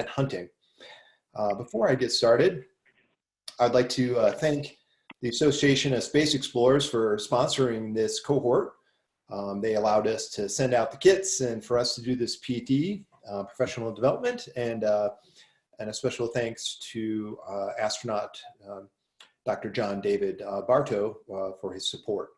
hunting. Before I get started, I'd like to thank the Association of Space Explorers for sponsoring this cohort. They allowed us to send out the kits and for us to do this PT, professional development, and a special thanks to astronaut Dr. John David Bartow for his support.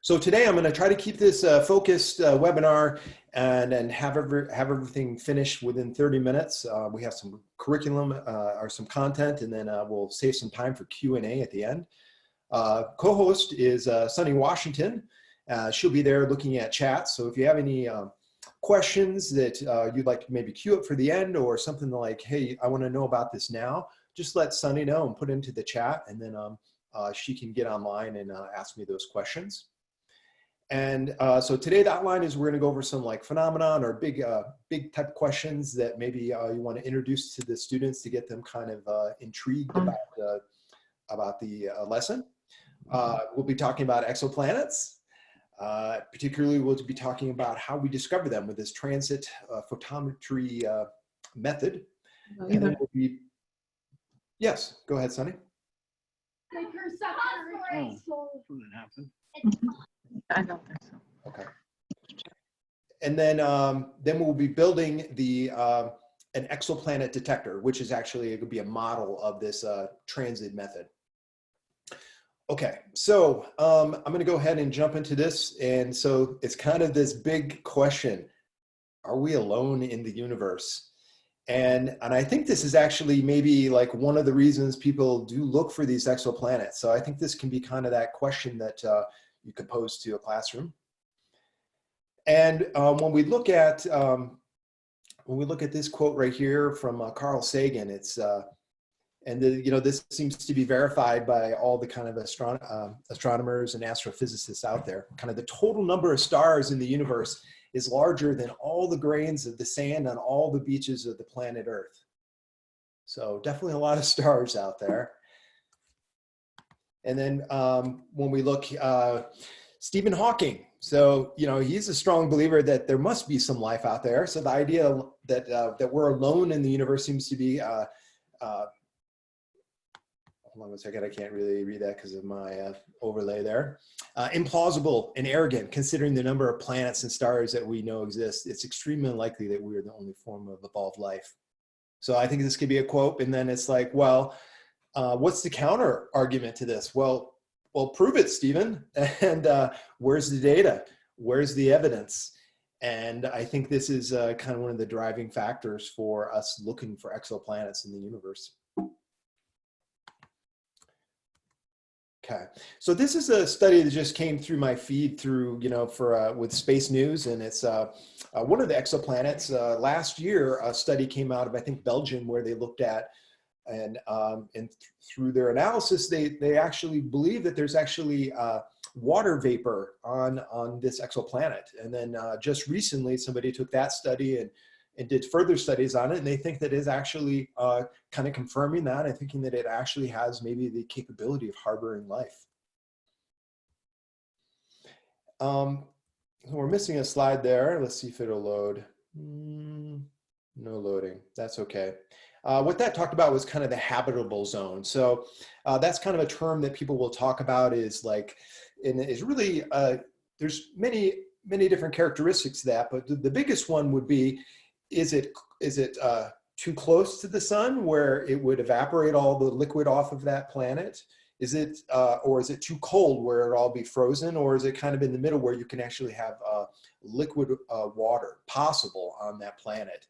So today I'm going to try to keep this focused webinar and have everything finished within 30 minutes. We have some curriculum or some content, and then we'll save some time for Q&A at the end. Co-host is Sunny Washington. She'll be there looking at chat. So if you have any questions that you'd like to maybe queue up for the end, or something like, hey, I want to know about this now, just let Sunny know and put it into the chat, and then she can get online and ask me those questions. And so today the outline is we're going to go over some like phenomenon or big type questions that maybe you want to introduce to the students to get them kind of intrigued about the lesson. We'll be talking about exoplanets. Particularly we'll be talking about how we discover them with this transit photometry method. And then we'll be, yes, go ahead, Sunny. Something happened. I don't think so. Okay. And then we'll be building the an exoplanet detector, which is actually it could be a model of this transit method. Okay, so I'm going to go ahead and jump into this, and so it's kind of this big question: are we alone in the universe? And I think this is actually maybe like one of the reasons people do look for these exoplanets. So I think this can be kind of that question that you could pose to a classroom. And when we look at this quote right here from Carl Sagan, it's and this seems to be verified by all the kind of astronomers and astrophysicists out there. Kind of the total number of stars in the universe is larger than all the grains of the sand on all the beaches of the planet Earth. So definitely a lot of stars out there. And then when we look, Stephen Hawking, so he's a strong believer that there must be some life out there. So the idea that that we're alone in the universe seems to be, hold on a second, I can't really read that because of my overlay there. Implausible and arrogant, considering the number of planets and stars that we know exist. It's extremely unlikely that we are the only form of evolved life. So I think this could be a quote, and then it's like, well, what's the counter argument to this? Well, prove it, Stephen. And where's the data? Where's the evidence? And I think this is kind of one of the driving factors for us looking for exoplanets in the universe. Okay, so this is a study that just came through my feed through, with Space News, and it's one of the exoplanets. Last year, a study came out of, I think, Belgium, where they looked at, and through their analysis, they actually believe that there's actually water vapor on this exoplanet. And then just recently, somebody took that study and did further studies on it, and they think that is actually kind of confirming that and thinking that it actually has maybe the capability of harboring life. So we're missing a slide there. Let's see if it'll load. No loading. That's okay. What that talked about was kind of the habitable zone. So that's kind of a term that people will talk about is like, and it's really, there's many different characteristics to that, but the biggest one would be, is it too close to the sun where it would evaporate all the liquid off of that planet? Is it, or is it too cold where it all be frozen? Or is it kind of in the middle where you can actually have liquid water possible on that planet?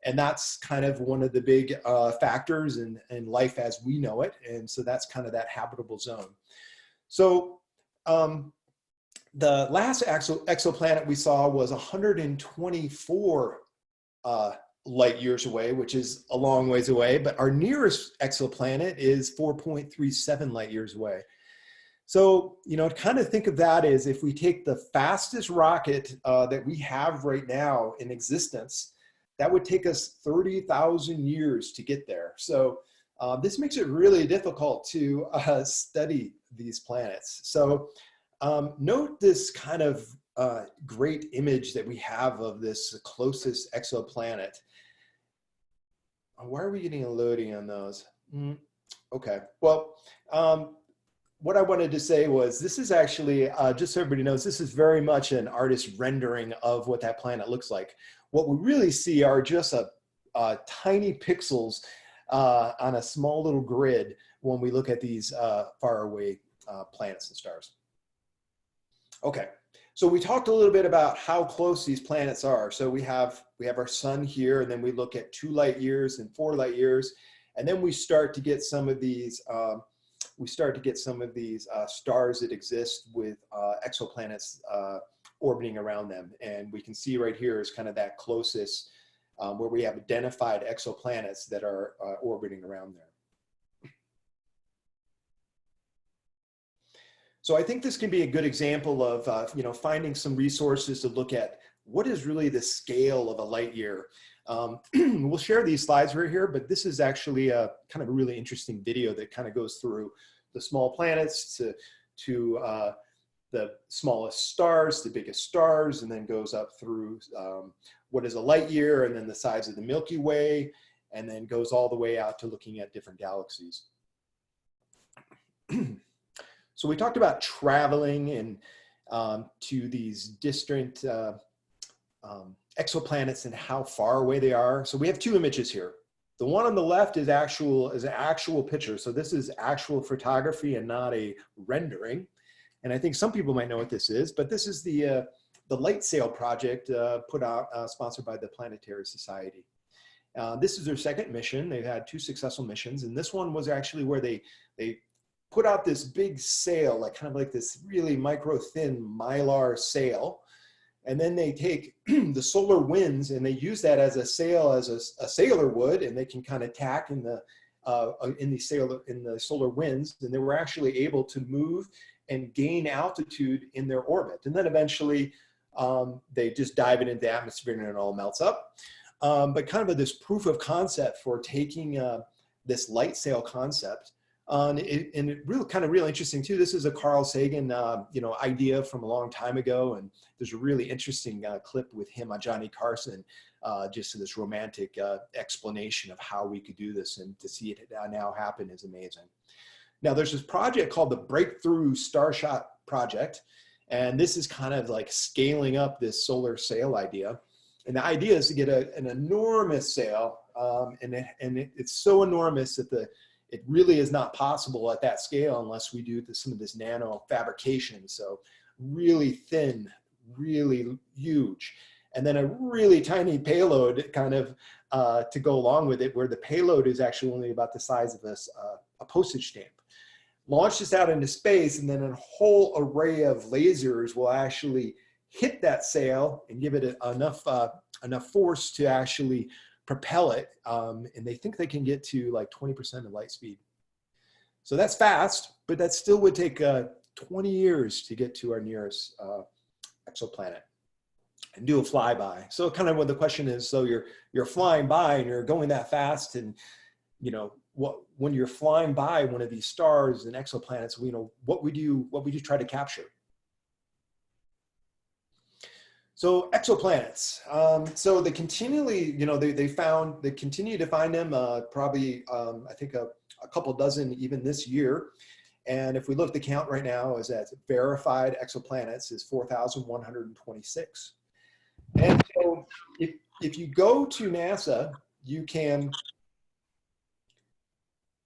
And that's kind of one of the big factors in life as we know it. And so that's kind of that habitable zone. So the last exoplanet we saw was 124 light years away, which is a long ways away, but our nearest exoplanet is 4.37 light years away. So, kind of think of that as if we take the fastest rocket that we have right now in existence, that would take us 30,000 years to get there. So this makes it really difficult to study these planets. So note this kind of great image that we have of this closest exoplanet. why are we getting a loading on those? Okay, well, what I wanted to say was this is actually, just so everybody knows, this is very much an artist's rendering of what that planet looks like. What we really see are just tiny pixels on a small little grid when we look at these faraway planets and stars. Okay, so we talked a little bit about how close these planets are. So we have our sun here, and then we look at 2 light years and 4 light years, and then we start to get some of these stars that exist with exoplanets orbiting around them. And we can see right here is kind of that closest where we have identified exoplanets that are orbiting around there. So I think this can be a good example of finding some resources to look at what is really the scale of a light year. We'll share these slides right here, but this is actually a kind of a really interesting video that kind of goes through the small planets to the smallest stars, the biggest stars, and then goes up through what is a light year, and then the size of the Milky Way, and then goes all the way out to looking at different galaxies. So we talked about traveling and to these distant exoplanets and how far away they are. So we have 2 images here. The one on the left is an actual picture. So this is actual photography and not a rendering. And I think some people might know what this is, but this is the Light Sail project put out, sponsored by the Planetary Society. This is their 2nd mission. They've had 2 successful missions, and this one was actually where they put out this big sail, like kind of like this really micro thin mylar sail. And then they take the solar winds and they use that as a sail, as a sailor would, and they can kind of tack in the solar winds. And they were actually able to move and gain altitude in their orbit. And then eventually they just dive into the atmosphere and it all melts up. But kind of this proof of concept for taking this light sail concept. And it really kind of really interesting too. This is a Carl Sagan, idea from a long time ago, and there's a really interesting clip with him on Johnny Carson, just this romantic explanation of how we could do this, and to see it now happen is amazing. Now there's this project called the Breakthrough Starshot Project, and this is kind of like scaling up this solar sail idea. And the idea is to get an enormous sail, and it's so enormous that it really is not possible at that scale unless we do some of this nano fabrication. So really thin, really huge. And then a really tiny payload kind of to go along with it, where the payload is actually only about the size of a postage stamp. Launch this out into space, and then a whole array of lasers will actually hit that sail and give it enough force to actually propel it, and they think they can get to like 20% of light speed. So that's fast, but that still would take 20 years to get to our nearest exoplanet and do a flyby. So kind of what the question is, so you're flying by and you're going that fast, and when you're flying by one of these stars and exoplanets, what would you try to capture? So exoplanets, so they continually, they continue to find them, probably, I think a couple dozen even this year. And if we look, the count right now is that verified exoplanets is 4,126. And so if you go to NASA, you can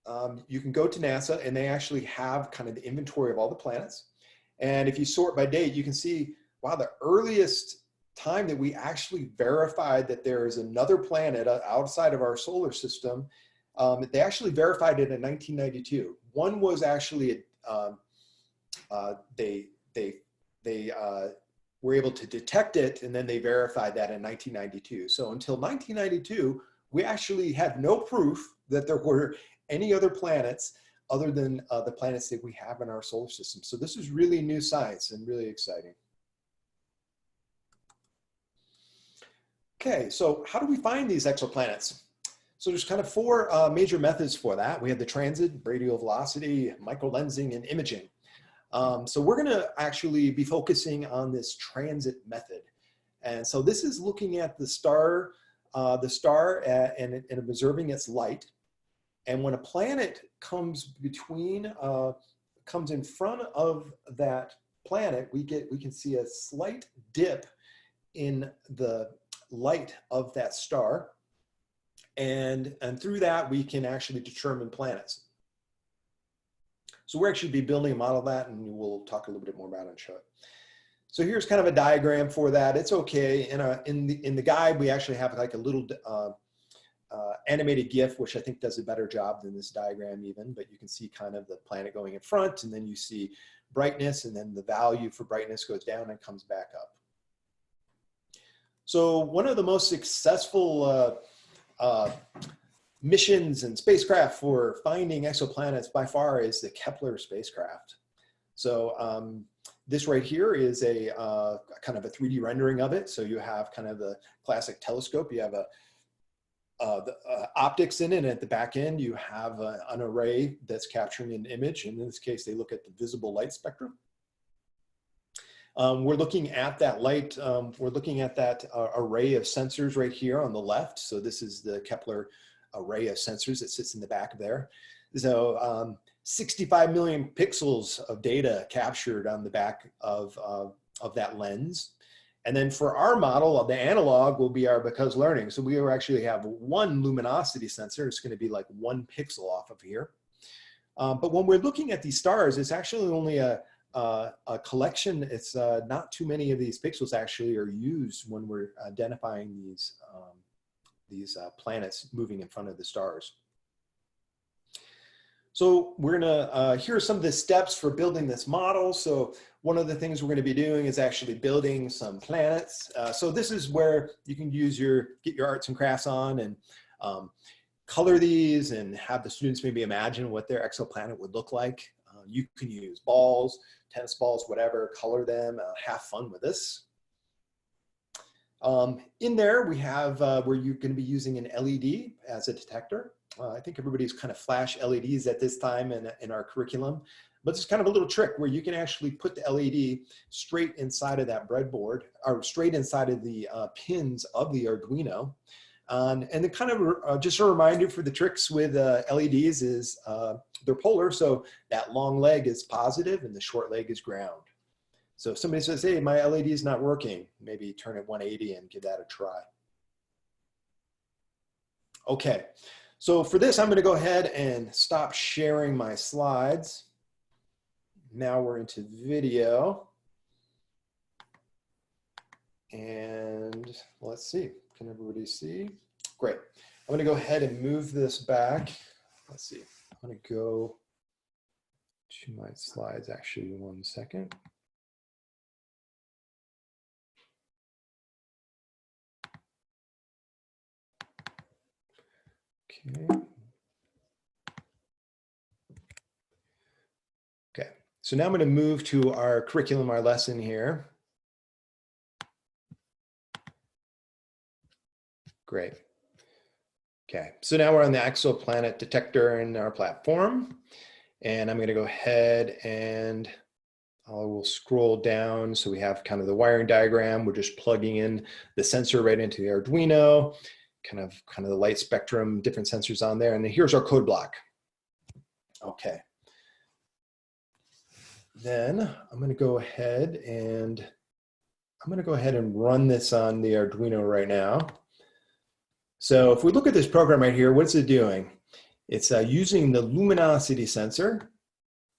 go to NASA, and they actually have kind of the inventory of all the planets. And if you sort by date, you can see, wow, the earliest time that we actually verified that there is another planet outside of our solar system, they actually verified it in 1992. One was actually they were able to detect it, and then they verified that in 1992. So until 1992, we actually had no proof that there were any other planets other than the planets that we have in our solar system. So this is really new science and really exciting. Okay, so how do we find these exoplanets? So there's kind of 4 major methods for that. We have the transit, radial velocity, microlensing, and imaging. So we're going to actually be focusing on this transit method. And so this is looking at the star the star and observing its light. And when a planet comes comes in front of that planet, we can see a slight dip in the light of that star. And through that, we can actually determine planets. So we're actually be building a model of that, and we'll talk a little bit more about it and show it. So here's kind of a diagram for that. It's okay. In the guide, we actually have like a little animated GIF, which I think does a better job than this diagram even, but you can see kind of the planet going in front, and then you see brightness, and then the value for brightness goes down and comes back up. So one of the most successful missions and spacecraft for finding exoplanets by far is the Kepler spacecraft. So this right here is a kind of a 3D rendering of it. So you have kind of the classic telescope. You have the optics in it, and at the back end you have an array that's capturing an image. In this case, they look at the visible light spectrum. We're looking at that light, we're looking at that array of sensors right here on the left. So this is the Kepler array of sensors that sits in the back of there. So 65 million pixels of data captured on the back of that lens. And then for our model, the analog will be our because learning. So we actually have one luminosity sensor. It's going to be like 1 pixel off of here. But when we're looking at these stars, it's actually only a collection. It's not too many of these pixels actually are used when we're identifying these planets moving in front of the stars. So we're gonna, here are some of the steps for building this model. So one of the things we're gonna be doing is actually building some planets. So this is where you can use get your arts and crafts on and color these and have the students maybe imagine what their exoplanet would look like. You can use balls, tennis balls, whatever, color them, have fun with this. In there we have where you're going to be using an LED as a detector. I think everybody's kind of flash LEDs at this time in our curriculum, but it's kind of a little trick where you can actually put the LED straight inside of that breadboard or straight inside of the pins of the Arduino. And then kind of just a reminder for the tricks with LEDs is they're polar, so that long leg is positive and the short leg is ground. So if somebody says, hey, my LED is not working, maybe turn it 180 and give that a try. Okay, so for this, I'm going to go ahead and stop sharing my slides. Now we're into video. And let's see, can everybody see? Great. I'm going to go ahead and move this back. Let's see, I'm going to go to my slides actually 1 second. Okay, so now I'm going to move to our curriculum, our lesson here. Great. Okay, so now we're on the Exoplanet detector in our platform. And I'm going to go ahead and I will scroll down. So we have kind of the wiring diagram. We're just plugging in the sensor right into the Arduino, kind of the light spectrum, different sensors on there. And then here's our code block. Okay. Then I'm going to go ahead and run this on the Arduino right now. So if we look at this program right here, what's it doing? It's using the luminosity sensor.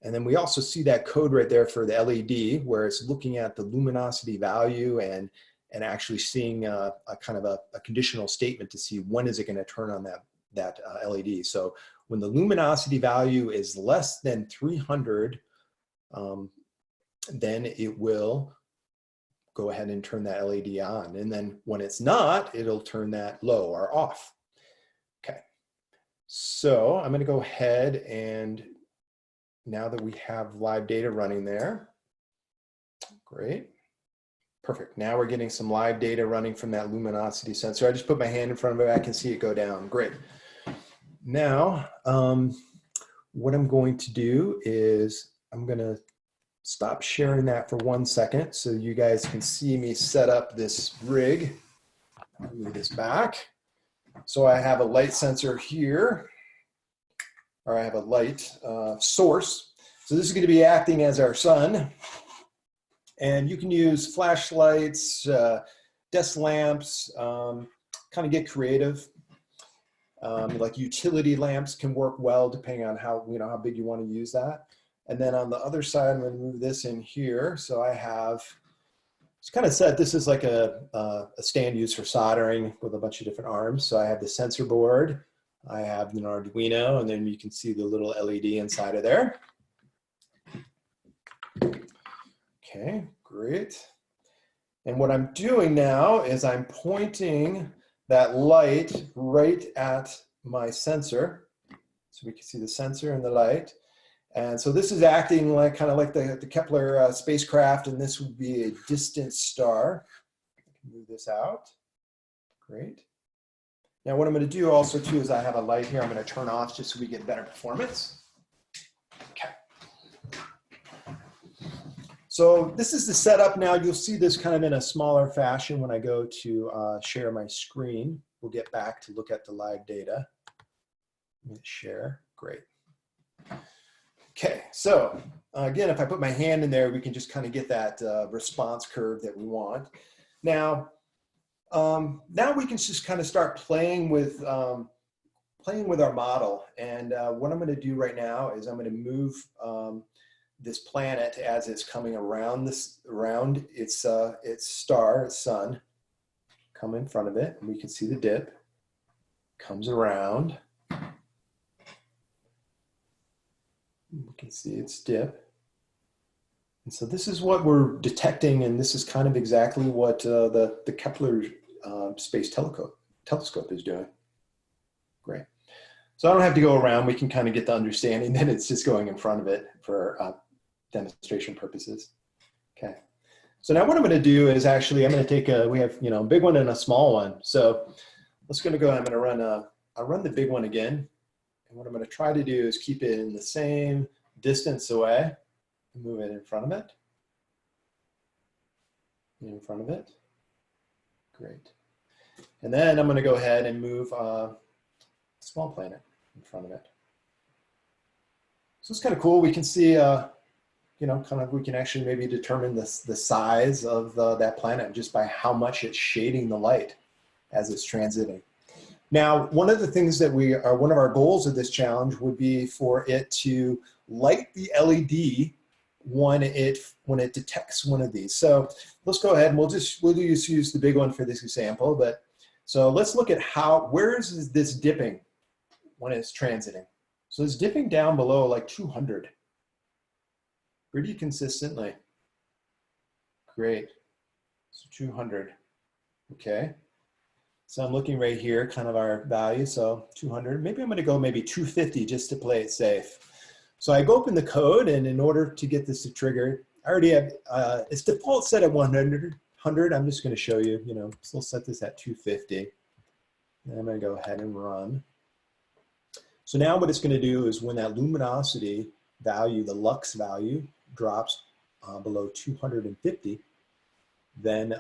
And then we also see that code right there for the LED where it's looking at the luminosity value and actually seeing a kind of a conditional statement to see when is it going to turn on that LED. So when the luminosity value is less than 300, then it will go ahead and turn that LED on. And then when it's not, it'll turn that low or off. Okay, so I'm going to go ahead and now that we have live data running there, great. Perfect. Now we're getting some live data running from that luminosity sensor. I just put my hand in front of it. I can see it go down. Great. Now, what I'm going to do is I'm going to stop sharing that for 1 second so you guys can see me set up this rig. I'll move this back. So I have a light sensor here, or I have a light source. So this is going to be acting as our sun. And you can use flashlights, desk lamps, kind of get creative. Like utility lamps can work well depending on how big you want to use that. And then on the other side, I'm going to move this in here. So I have, it's kind of set, this is like a stand used for soldering with a bunch of different arms. So I have the sensor board, I have an Arduino, and then you can see the little LED inside of there. Okay, great. And what I'm doing now is I'm pointing that light right at my sensor. So we can see the sensor and the light. And so this is acting like kind of like the Kepler spacecraft, and this would be a distant star. I can move this out. Great. Now what I'm going to do also too is I have a light here I'm going to turn off just so we get better performance. Okay. So this is the setup now. You'll see this kind of in a smaller fashion when I go to share my screen. We'll get back to look at the live data. I'm going to share. Great. Okay, so again, if I put my hand in there, we can just kind of get that response curve that we want. Now we can just kind of start playing with our model. And what I'm going to do right now is I'm going to move this planet as it's coming around its star, its sun, come in front of it, and we can see the dip, comes around. We can see its dip. And so this is what we're detecting, and this is kind of exactly what the Kepler Space Telescope is doing. Great. So I don't have to go around. We can kind of get the understanding that it's just going in front of it for demonstration purposes. Okay. So now what I'm going to do is actually I'm going to take we have a big one and a small one. So let's go. I'm going to run I'll run the big one again. And what I'm going to try to do is keep it in the same distance away. Move it in front of it. In front of it. Great. And then I'm going to go ahead and move a small planet in front of it. So it's kind of cool. We can see, we can actually maybe determine the size of that planet just by how much it's shading the light as it's transiting. Now, one of the things that one of our goals of this challenge would be for it to light the LED when it detects one of these. So let's go ahead and we'll just use the big one for this example. But so let's look at where is this dipping when it's transiting. So it's dipping down below like 200, pretty consistently. Great. So 200. Okay. So I'm looking right here, kind of our value. So 200, maybe I'm going to go maybe 250 just to play it safe. So I go open the code, and in order to get this to trigger, I already have, it's default set at 100. I'm just going to show you, so we'll set this at 250. And I'm going to go ahead and run. So now what it's going to do is when that luminosity value, the lux value, drops below 250, then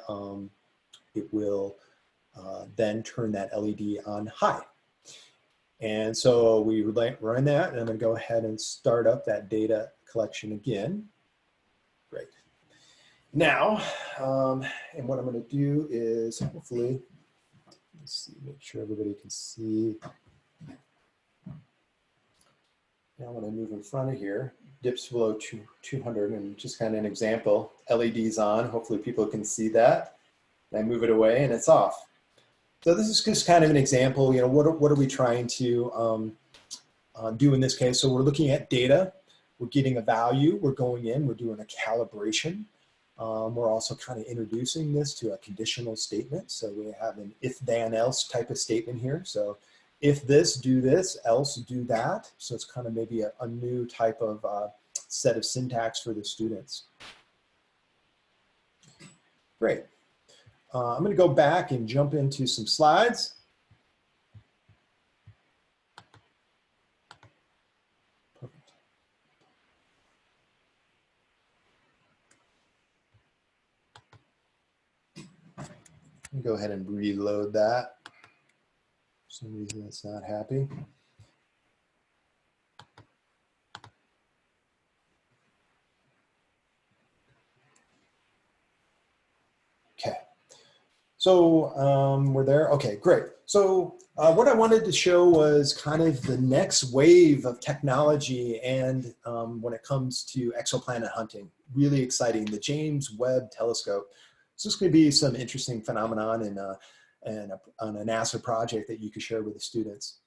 it will then turn that LED on high. And so we run that, and I'm going to go ahead and start up that data collection again. Great. Now, and what I'm going to do is hopefully, let's see, make sure everybody can see. Now when I move in front of here, dips below 200, and just kind of an example, LED's on, hopefully people can see that. And I move it away and it's off. So this is just kind of an example, what are we trying to do in this case? So we're looking at data, we're getting a value, we're going in, we're doing a calibration. We're also kind of introducing this to a conditional statement. So we have an if then else type of statement here. So if this, do this, else do that. So it's kind of maybe a new type of set of syntax for the students. Great. I'm going to go back and jump into some slides. Perfect. Go ahead and reload that. some reason it's not happy. Okay. So we're there. Okay, great. So what I wanted to show was kind of the next wave of technology and when it comes to exoplanet hunting. Really exciting, the James Webb Telescope. So this is going to be some interesting phenomenon on a NASA project that you could share with the students.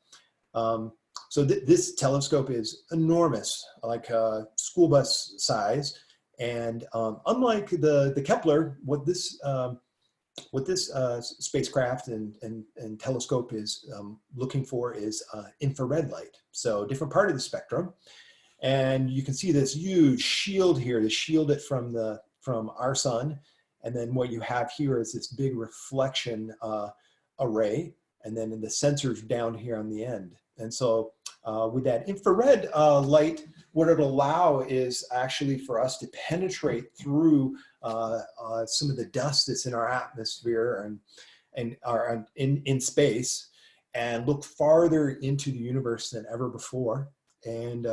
So this telescope is enormous, like school bus size. And unlike the Kepler, what this spacecraft and telescope is looking for is infrared light. So different part of the spectrum. And you can see this huge shield here to shield it from our sun. And then what you have here is this big reflection array. And then the sensors down here on the end. And so with that infrared light, what it'll allow is actually for us to penetrate through some of the dust that's in our atmosphere and in space and look farther into the universe than ever before. And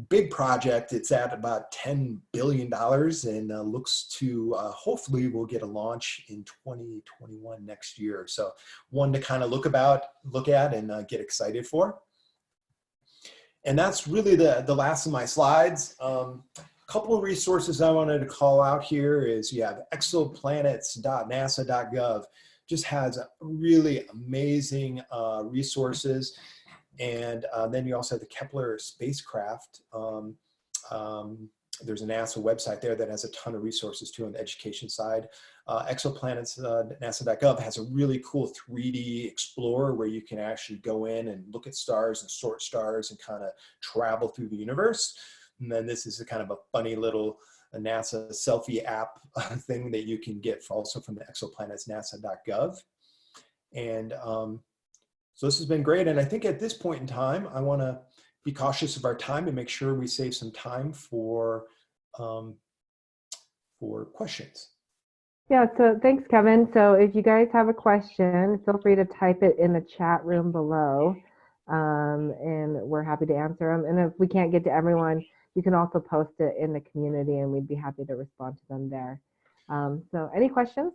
big project, it's at about $10 billion and looks to hopefully we'll get a launch in 2021 next year. So one to kind of look at and get excited for. And that's really the last of my slides. A couple of resources I wanted to call out here is you have exoplanets.nasa.gov. Just has really amazing resources. And then you also have the Kepler spacecraft. There's a NASA website there that has a ton of resources too on the education side. Exoplanets.nasa.gov has a really cool 3D explorer where you can actually go in and look at stars and sort stars and kind of travel through the universe. And then this is a kind of a funny little NASA selfie app thing that you can get also from the exoplanets.nasa.gov. And so this has been great. And I think at this point in time, I want to be cautious of our time and make sure we save some time for questions. Yeah, so thanks, Kevin. So if you guys have a question, feel free to type it in the chat room below, and we're happy to answer them. And if we can't get to everyone, you can also post it in the community, and we'd be happy to respond to them there. So any questions?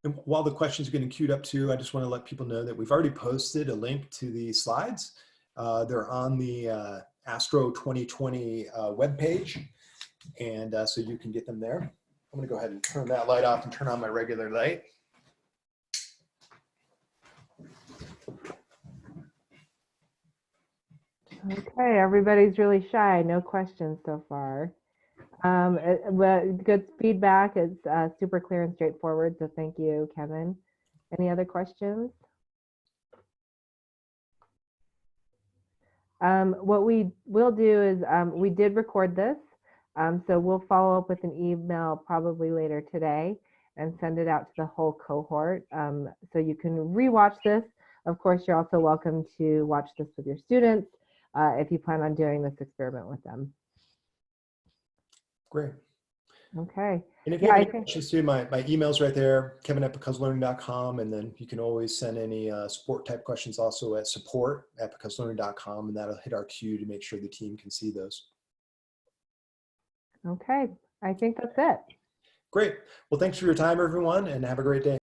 And while the questions are getting queued up too, I just want to let people know that we've already posted a link to the slides. They're on the Astro 2020 webpage, and so you can get them there. I'm going to go ahead and turn that light off and turn on my regular light. Okay, everybody's really shy. No questions so far. But good feedback. It's super clear and straightforward. So thank you, Kevin. Any other questions? What we will do is we did record this. So we'll follow up with an email probably later today and send it out to the whole cohort. So you can rewatch this. Of course, you're also welcome to watch this with your students if you plan on doing this experiment with them. Great. Okay. And if you have any questions too, my email's right there, kevin@becauselearning.com, and then you can always send any support type questions also at support@becauselearning.com, and that'll hit our queue to make sure the team can see those. Okay, I think that's it. Great. Well, thanks for your time, everyone, and have a great day.